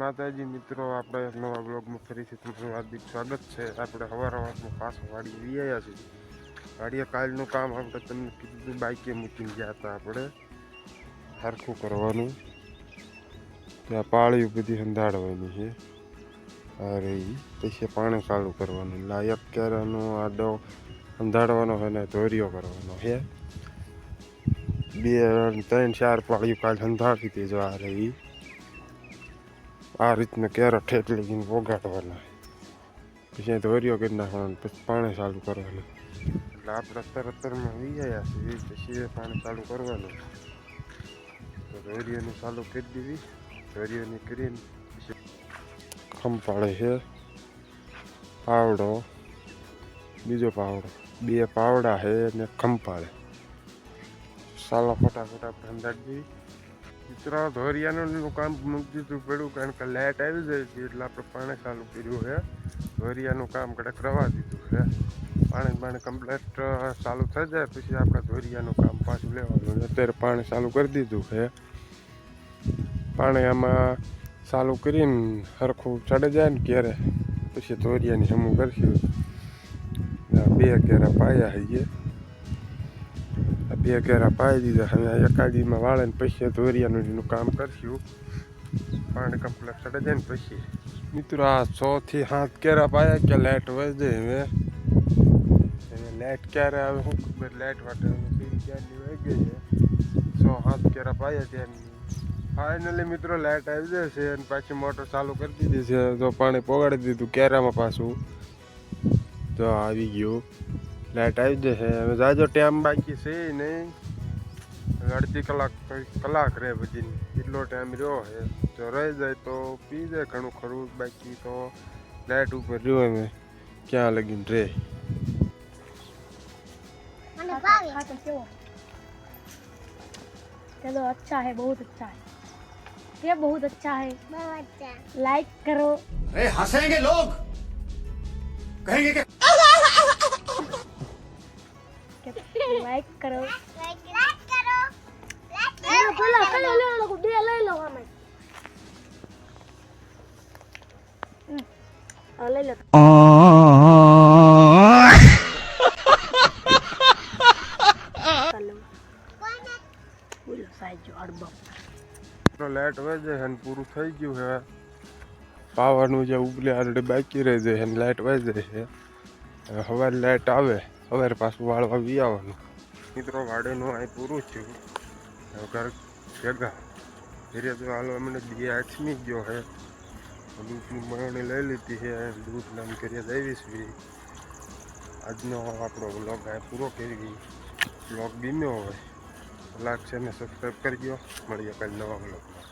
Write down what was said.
માતાજી મિત્રો, આપણે એક નવા બ્લોગમાં ફરીથી તમારું હાર્દિક સ્વાગત છે। આપણે સવારમાં પાછા વાડીએ આવ્યા છીએ। વાડીએ કાલનું કામ આપણે તમને કીધું, બાઈકે મૂકીને ગયા હતા આપણે સરખું કરવાનું। ત્યાં પાળીઓ બધી સંધાડવાની છે, અરે પછી પાણી ચાલુ કરવાનું। લાયક કેરાનો આડો સંધાડવાનો છે ને ધોરિયો કરવાનો છે। 2-3-4 પાળીઓ કાલ સંધાડી દીધો। આ રહી આ રીતના કેરા ઠેઠ લગીને વગાડવાના, પછી ધોરિયો કરી નાખવાનો, પછી પાણી ચાલુ કરવાનું। એટલે આપણે તરતરમાં વી ગયા છીએ, પછી પાણી ચાલુ કરવાનું। તો ધોરિયાની ચાલુ કરી દીધી। ધોરિયાની કરીને પછી ખંપાળે છે પાવડો, બીજો પાવડો, 2 પાવડા છે ને ખંપાળે। ચાલો ફટાફટ આપણે અંદાજી મિત્રો ધોરિયાનું કામ મૂકી દીધું પડ્યું, કારણ કે લાઇટ આવી જાય છે એટલે આપણે પાણી ચાલુ કર્યું છે। ધોરિયાનું કામ કડક રવા દીધું છે। પાણી કમ્પ્લીટ ચાલુ થઈ જાય પછી આપણે ધોરિયાનું કામ પાછું લેવાનું। અત્યારે પાણી ચાલુ કરી દીધું છે। પાણી આમાં ચાલુ કરીને સરખું ચડી જાય ને ક્યારે પછી ધોરિયાની હમું કરશું। 2 કેરા પાયા છે, 2 કેરા પાઈ દીધા। હવે એકાદીમાં વાળે ને પછી ધોરિયાનું કામ કરશું। પાણી કમ્પ્લીટ ચડે જાય ને પછી મિત્રો આ 6 થી 7 કેરા પાયા કે લાઇટ વધે। હવે લાઇટ ક્યારે આવે શું ખબર, લાઇટ વાટે ક્યારની વહી ગઈ છે। 6-7 કેરા પાયા ત્યારની ફાઇનલી મિત્રો લાઇટ આવી જાય છે અને પાછી મોટર ચાલુ કરી દીધી છે। તો પાણી પોગાડી દીધું કેરામાં પાછું, તો આવી ગયું, લાઇટ આવી જશે। હવે જાજો ટાઈમ બાકી છે નહીં, અડધી કલાક રહે બધી, એટલો ટાઈમ રહ્યો છે। જો રહી જાય તો પી જાય ઘણું ખરું, બાકી તો લાઇટ ઉપર રહ્યો અમે ક્યાં લગીને રહે। चलो अच्छा है, बहुत अच्छा है, ये बहुत अच्छा है, लाइक करो। अरे हंसेंगे लोग, कहेंगे कि लाइक करो, लाइक करो, बोला ले लो दे ले लो हमें ले लो। બોલો સાહેબ અડબમ તો લાઇટ વહી જાય ને પૂરું થઈ ગયું છે। પાવાનું જે ઉપલે આરડે બાકી રહી જાય અને લાઇટ વહી જાય છે। સવારે લાઇટ આવે, સવારે પાછું વાળવા વી આવવાનું। મિત્રો વાડેનું અહીં પૂરું થયું, ઘર ભેગા ધીરે તો હાલો અમને 2 આઠમી ગયો છે। દૂધની બરણી લઈ લીધી છે, દૂધ નામ કરીએ જઈશું। આજનો આપણો વ્લોગ આ પૂરો કરી। વ્લોગ ગમ્યો હોય લાઈક છે ને સબસ્ક્રાઈબ કરી દો। મળીએ કાલે નવા વ્લોગમાં।